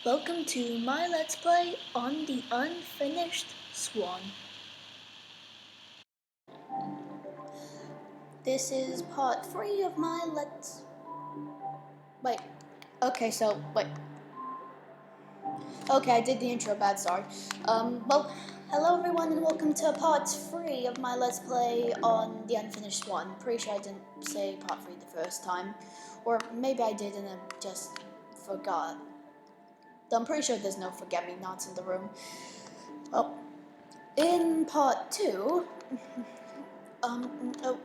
Welcome to my Let's Play on the Unfinished Swan. This is part 3 of my Let's... Wait. Okay, Okay, I did the intro bad, sorry. Hello everyone and welcome to part 3 of my Let's Play on the Unfinished Swan. Pretty sure I didn't say part 3 the first time. Or maybe I did and I just forgot. Though I'm pretty sure there's no forget-me-nots in the room. Well, in part 2,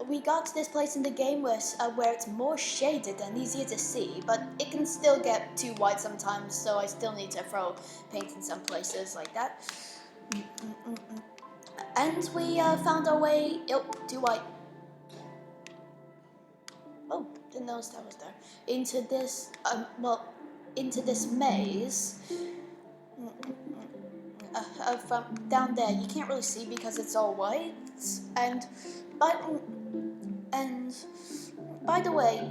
we got to this place in the game where it's more shaded and easier to see, but it can still get too white sometimes, so I still need to throw paint in some places like that. And we found our way... Oh, too white. Oh, didn't notice that was there. Into this maze. From down there, you can't really see because it's all white. And by the way,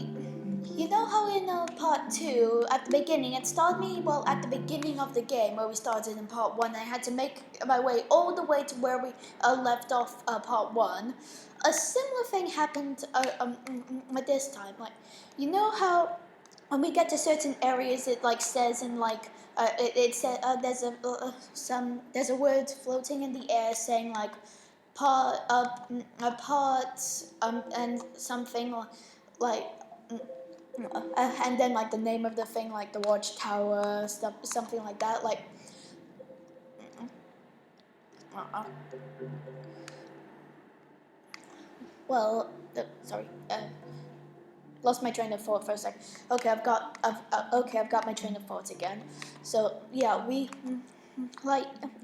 you know how in part 2, at the beginning, it started me, at the beginning of the game where we started in part 1, I had to make my way all the way to where we left off part 1. A similar thing happened this time. Like, you know how when we get to certain areas, it says in it says there's a word floating in the air saying parts and something like and then the name of the thing, like the watchtower, stuff, something like that, sorry, lost my train of thought for a second. Okay, I've got my train of thought again. So yeah, we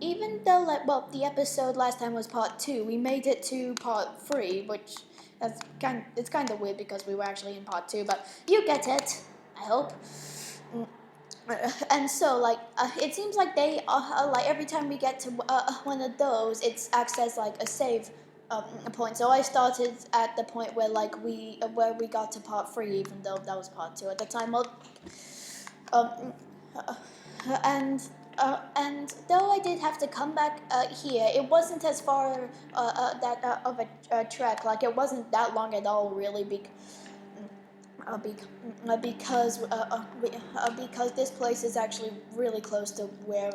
even though the episode last time was part 2, we made it to part 3, which it's kind of weird because we were actually in part 2, but you get it, I hope. And so it seems like they every time we get to one of those, it acts as a save point. So I started at the point where we got to part 3, even though that was part 2 at the time. And though I did have to come back here, it wasn't as far of a trek. Like, it wasn't that long at all, really, because this place is actually really close to where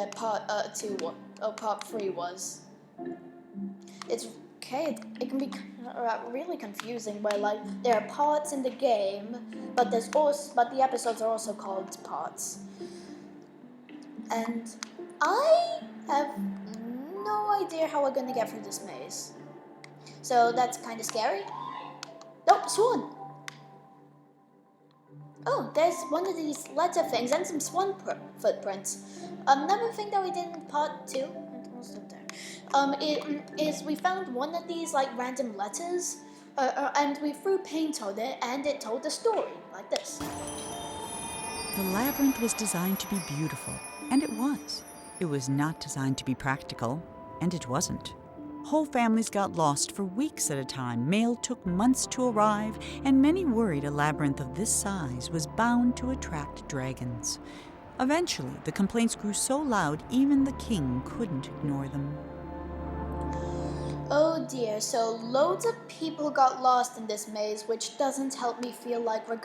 part 3 was. It's okay. It can be really confusing where there are parts in the game, but the episodes are also called parts. And I have no idea how we're gonna get through this maze. So that's kind of scary. Oh, swan! Oh, there's one of these letter things and some swan footprints. Another thing that we did in part 2, is we found one of these random letters, and we threw paint on it, and it told a story like this. The labyrinth was designed to be beautiful, and it was. It was not designed to be practical, and it wasn't. Whole families got lost for weeks at a time, mail took months to arrive, and many worried a labyrinth of this size was bound to attract dragons. Eventually, the complaints grew so loud even the king couldn't ignore them. Oh dear, so loads of people got lost in this maze, which doesn't help me feel like we're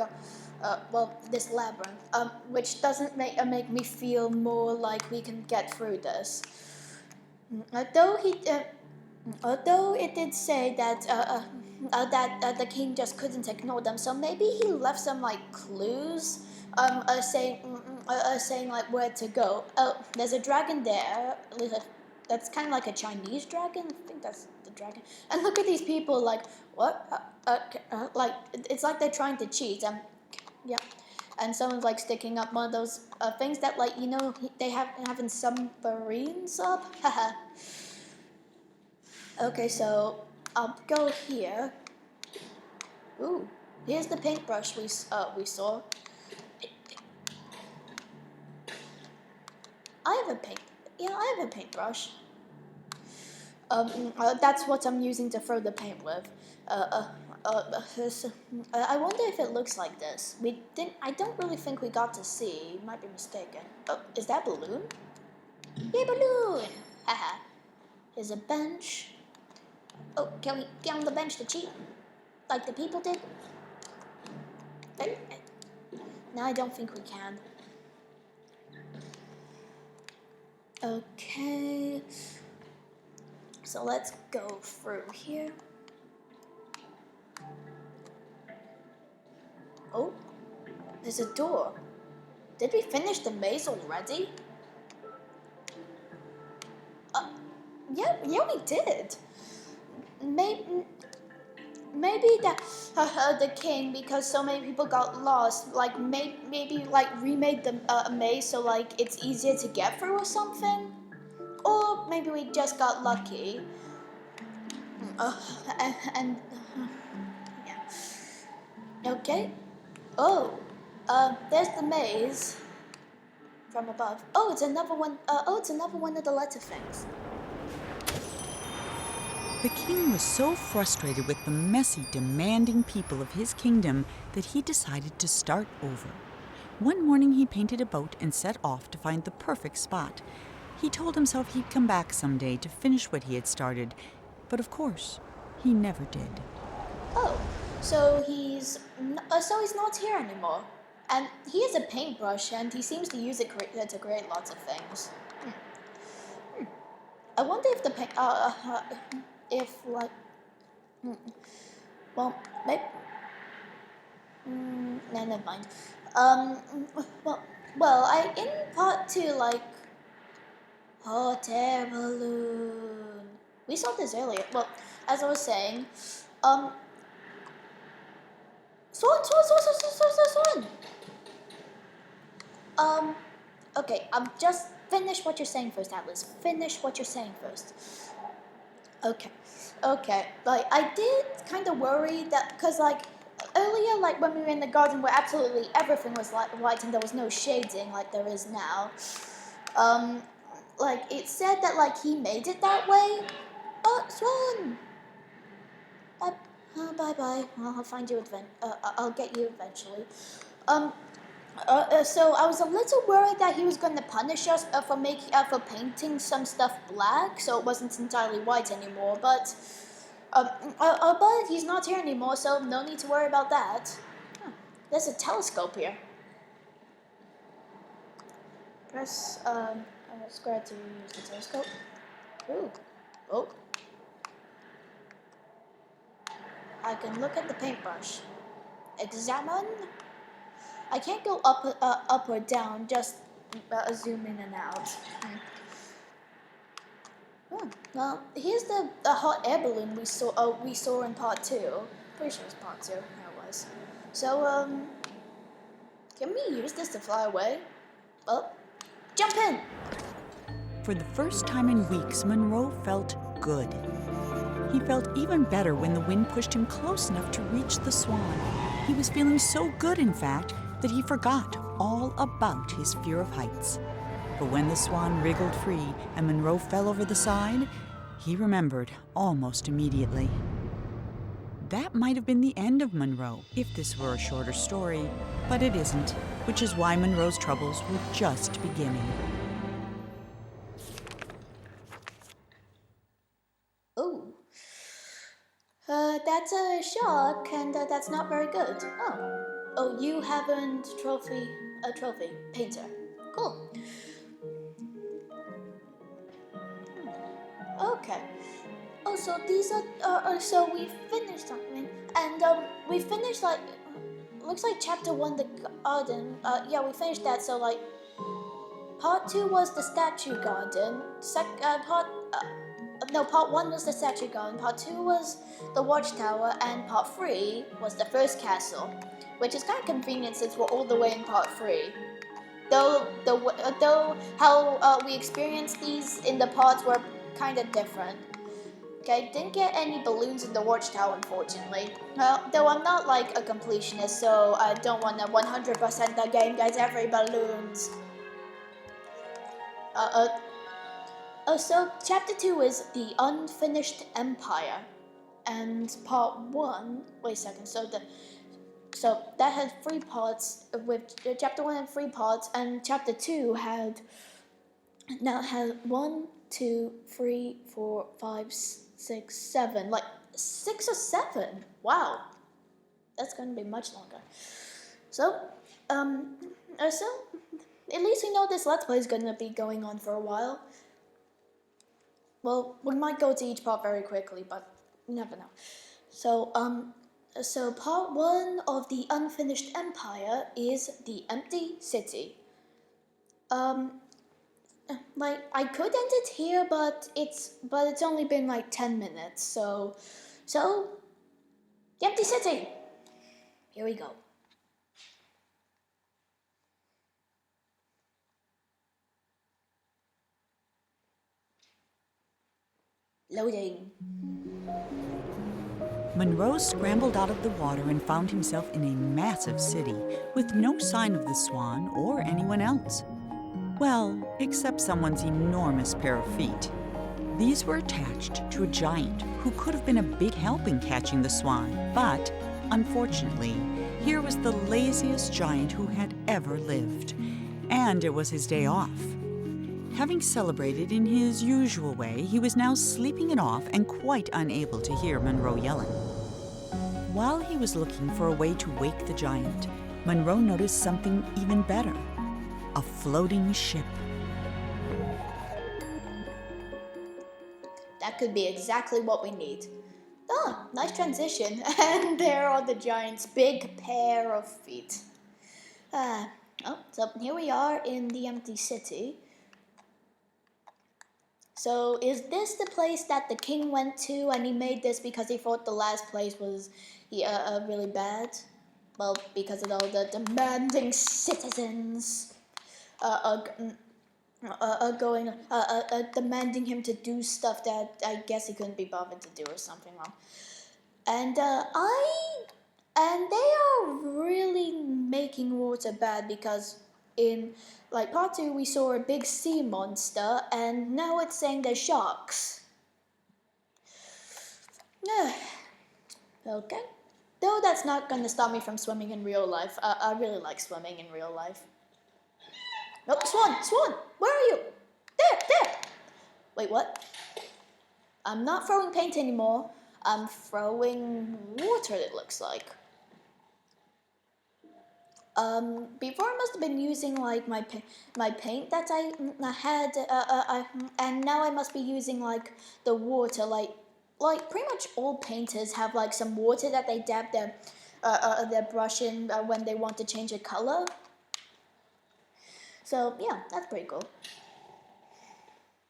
this labyrinth, which doesn't make me feel more like we can get through this. Although it did say that the king just couldn't ignore them, so maybe he left some clues, saying where to go. Oh, there's a dragon there. That's kind of like a Chinese dragon. I think that's the dragon. And look at these people. What? It's like they're trying to cheat. Yeah. And someone's sticking up one of those things that they have in submarines up. Haha. Okay, so I'll go here. Ooh, here's the paintbrush we saw. I have a paintbrush. That's what I'm using to throw the paint with. I wonder if it looks like this. We didn't. I don't really think we got to see. Might be mistaken. Oh, is that balloon? Yay, balloon! Haha. Here's a bench. Oh, can we get on the bench to cheat? Like the people did? No, I don't think we can. Okay. So let's go through here. Oh, there's a door. Did we finish the maze already? Yeah, we did. Maybe that the king, because so many people got lost, like maybe like remade the maze so like it's easier to get through or something. Or maybe we just got lucky. Uh, and yeah. Okay. Oh, there's the maze from above. Oh, it's another one. It's another one of the letter things. The king was so frustrated with the messy, demanding people of his kingdom that he decided to start over. One morning he painted a boat and set off to find the perfect spot. He told himself he'd come back someday to finish what he had started, but of course, he never did. Oh, so he's not here anymore, and he has a paintbrush, and he seems to use it to create lots of things. I wonder if the paint, if like, well, maybe, no, never mind. I in part 2 like hot air balloon. We saw this earlier. Well, as I was saying, Swan. Okay, just finish what you're saying first, Atlas. Finish what you're saying first. Okay. Like, I did kind of worry that, because, like, earlier, like, when we were in the garden where absolutely everything was like white and there was no shading like there is now, like, it said that, like, he made it that way. Oh, Swan! Bye-bye. Well, I'll find you I'll get you eventually. So I was a little worried that he was going to punish us for painting some stuff black, so it wasn't entirely white anymore. But he's not here anymore, so no need to worry about that. There's a telescope here. Press square to use the telescope. Ooh, oh. I can look at the paintbrush. Examine. I can't go up or down, just zoom in and out. Well, here's the hot air balloon we saw in part 2. Pretty sure it's part 2. There it was. So can we use this to fly away? Oh, jump in! For the first time in weeks, Monroe felt good. He felt even better when the wind pushed him close enough to reach the swan. He was feeling so good, in fact, that he forgot all about his fear of heights. But when the swan wriggled free and Monroe fell over the side, he remembered almost immediately. That might have been the end of Monroe if this were a shorter story, but it isn't, which is why Monroe's troubles were just beginning. Oh. That's a shock, and that's not very good. Oh, you haven't a trophy painter. Cool. Okay. Oh, so these are so we finished something, and we finished like looks like chapter 1, the garden. Yeah, we finished that. So like, part 2 was the statue garden. Part 1 was the statue garden, part 2 was the watchtower, and part 3 was the first castle, which is kind of convenient since we're all the way in part 3. Though how we experienced these in the parts were kind of different. Okay, didn't get any balloons in the watchtower, unfortunately. Though I'm not like a completionist, so I don't want to 100% the game gets every balloons. So chapter 2 is the Unfinished Empire. and part 1. Wait a second. So that had 3 parts. With chapter 1 had 3 parts, and chapter 2 had 1, 2, 3, 4, 5, 6, 7. Like 6 or 7. Wow, that's gonna be much longer. So, so at least we know this Let's Play is gonna be going on for a while. Well, we might go to each part very quickly, but you never know. So part 1 of the Unfinished Empire is the Empty City. Like I could end it here, but it's only been like 10 minutes. So the Empty City. Here we go. Loading. Monroe scrambled out of the water and found himself in a massive city with no sign of the swan or anyone else. Well, except someone's enormous pair of feet. These were attached to a giant who could have been a big help in catching the swan, but unfortunately, here was the laziest giant who had ever lived, and it was his day off. Having celebrated in his usual way, he was now sleeping it off and quite unable to hear Monroe yelling. While he was looking for a way to wake the giant, Monroe noticed something even better: a floating ship. That could be exactly what we need. Oh, nice transition. And there are the giant's big pair of feet. So here we are in the Empty City. So is this the place that the king went to, and he made this because he thought the last place was really bad? Well, because of all the demanding citizens demanding him to do stuff that I guess he couldn't be bothered to do or something wrong. And they are really making water bad, because in like part 2 we saw a big sea monster, and now it's saying there's sharks. Okay. Though that's not gonna stop me from swimming in real life. I really like swimming in real life. Nope, Swan, where are you? There. Wait, what? I'm not throwing paint anymore. I'm throwing water, it looks like. Before I must have been using like my paint that I had, and now I must be using like the water, like pretty much all painters have like some water that they dab their brush in when they want to change a color. So yeah, that's pretty cool.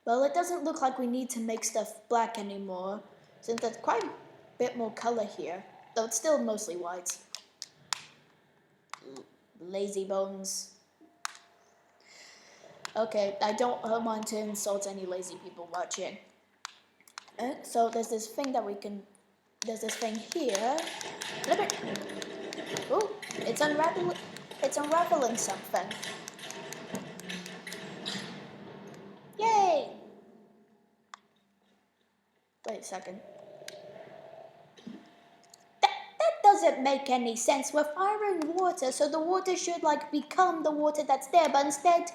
Well, it doesn't look like we need to make stuff black anymore, since there's quite a bit more color here, though it's still mostly white. Lazy bones. Okay, I don't want to insult any lazy people watching. So there's this thing that we can. There's this thing here. Flip it. Ooh, it's unraveling. It's unraveling something. Yay! Wait a second. That doesn't make any sense. We're firing water, so the water should like become the water that's there, but instead,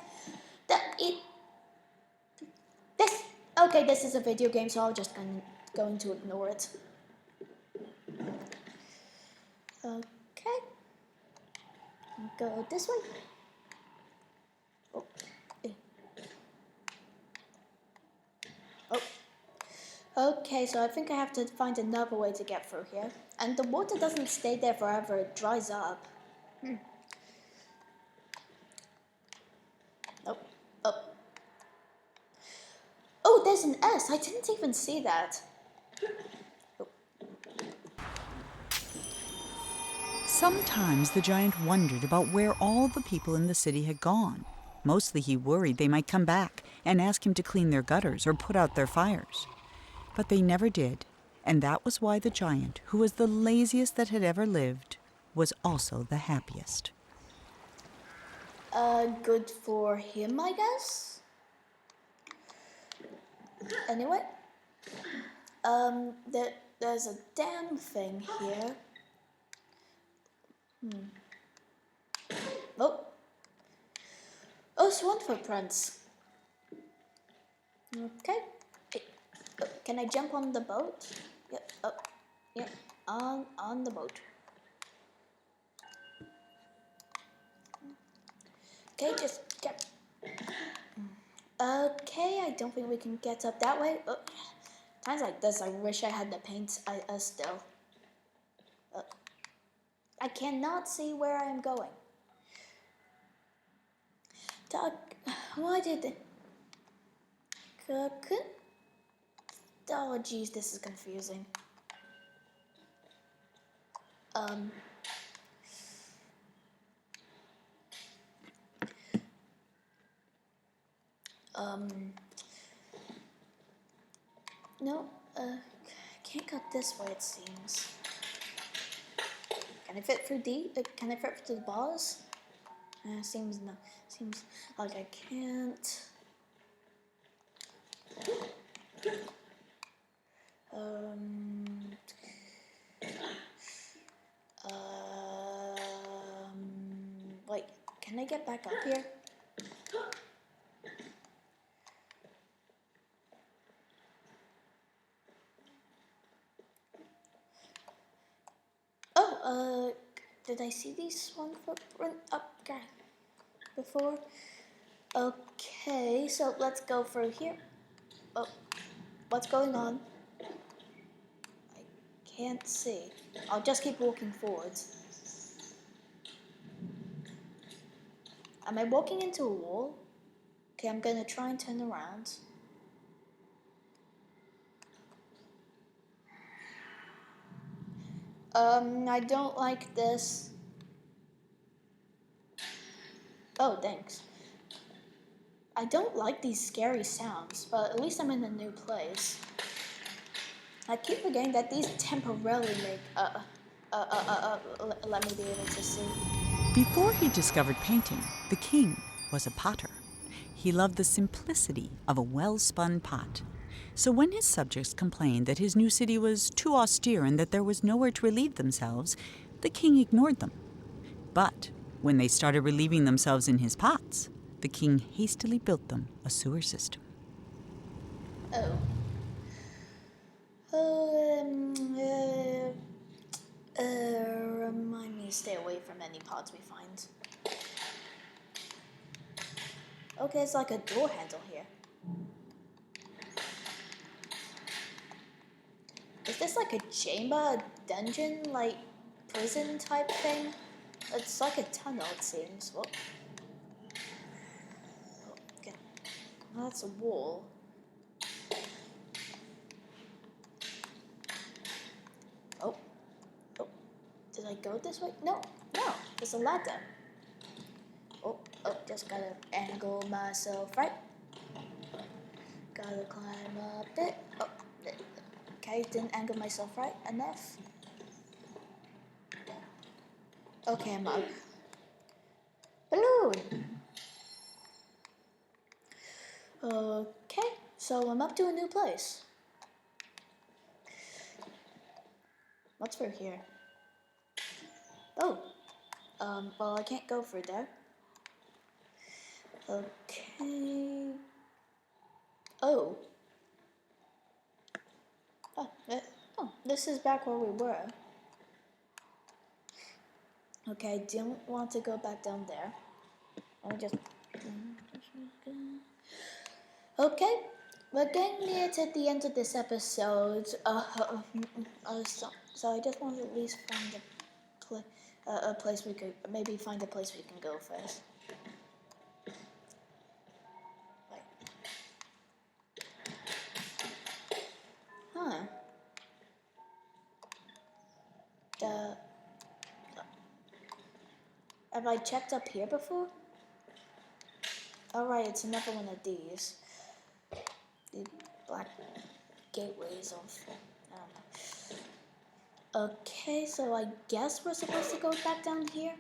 this is a video game, so I'm just going to ignore it. Okay. Go this way. Oh. Oh. Okay, so I think I have to find another way to get through here. And the water doesn't stay there forever, it dries up. Oh. Oh, there's an S. I didn't even see that. Oh. Sometimes the giant wondered about where all the people in the city had gone. Mostly he worried they might come back and ask him to clean their gutters or put out their fires. But they never did, and that was why the giant, who was the laziest that had ever lived, was also the happiest. Good for him, I guess? Anyway, there's a damn thing here. Oh, swan footprints. Okay. Can I jump on the boat? Yep. Oh, yep. On the boat. Okay, just get. Okay, I don't think we can get up that way. Times like this, I wish I had the paint still. I cannot see where I am going. Why did the... Oh, geez, this is confusing. No, can't cut this way, it seems. Can I fit through can I fit through the bars? Seems like I can't. Wait, can I get back up here? Oh, did I see these swan footprint up before? Okay, so let's go through here. Oh, what's going on? I can't see. I'll just keep walking forwards. Am I walking into a wall? Okay, I'm gonna try and turn around. I don't like this. Oh, thanks. I don't like these scary sounds, but at least I'm in a new place. I keep forgetting that these temporarily make, let me be able to see. Before he discovered painting, the king was a potter. He loved the simplicity of a well-spun pot. So when his subjects complained that his new city was too austere and that there was nowhere to relieve themselves, the king ignored them. But when they started relieving themselves in his pots, the king hastily built them a sewer system. Oh. Remind me to stay away from any pots we find. Okay, it's like a door handle here. Is this like a chamber, a dungeon, like prison type thing? It's like a tunnel, it seems. Whoop. Okay. Well, that's a wall. Oh. Oh. Did I go this way? No. No. There's a ladder. Oh. Just gotta angle myself right. Gotta climb up it. Oh. Okay, didn't angle myself right enough. Okay, I'm up. Balloon! Okay, so I'm up to a new place. What's for here? Oh, well, I can't go through there. Okay. Oh. This is back where we were. Okay, I don't want to go back down there. I'll just... Okay, we're getting near to the end of this episode. So I just want to at least find a place we could... Maybe find a place we can go first. Huh. Have I checked up here before? Alright, it's another one of these. The black gateways of... I don't know. Okay, so I guess we're supposed to go back down here?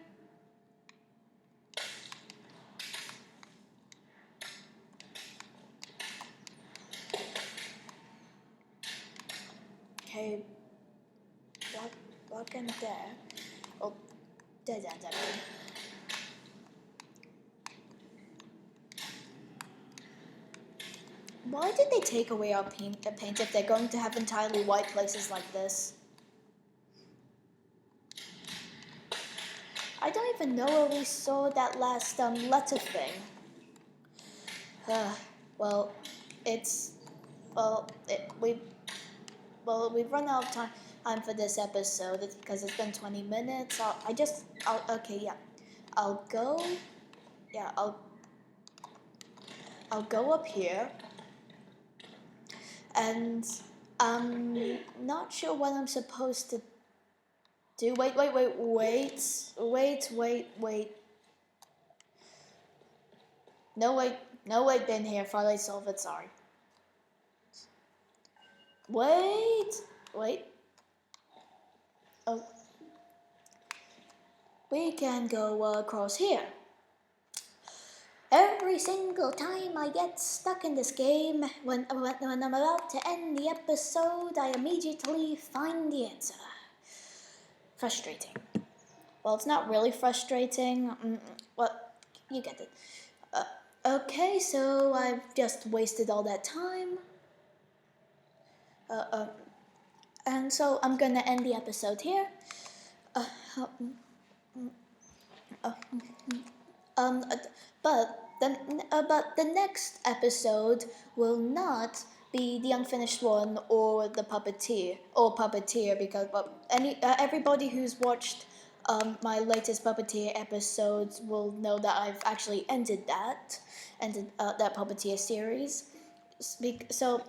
Okay, Welcome there. Oh, dead end, I mean. Why did they take away our paint if they're going to have entirely white places like this? I don't even know where we saw that last letter thing. Well, it's we've we've run out of time for this episode because it's been 20 minutes. Okay, yeah, I'll go. Yeah, I'll go up here, and I'm not sure what I'm supposed to do. Wait. No, wait, been here. Finally solve it. Sorry. Wait. Oh, we can go across here. Every single time I get stuck in this game, when I'm about to end the episode, I immediately find the answer. Frustrating. Well, it's not really frustrating. Well, you get it. Okay, so I've just wasted all that time. And so I'm gonna end the episode here. But the next episode will not be the Unfinished Swan or the puppeteer because everybody who's watched my latest puppeteer episodes will know that I've actually ended that puppeteer series. So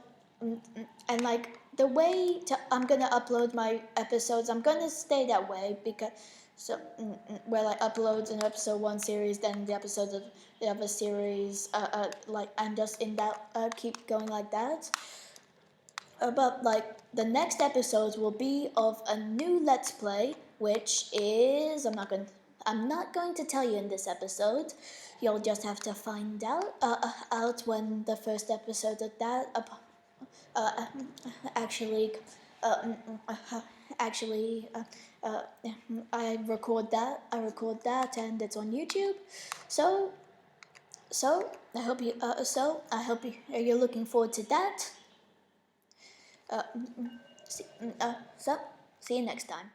and like the way I'm gonna upload my episodes, I'm gonna stay that way because where I upload an episode 1 series, then the episodes of the other series, like I'm just in that keep going like that. But like the next episodes will be of a new Let's Play, which is I'm not going to tell you in this episode. You'll just have to find out when the first episode of that actually I record that and it's on YouTube. So I hope you're looking forward to that. See you next time.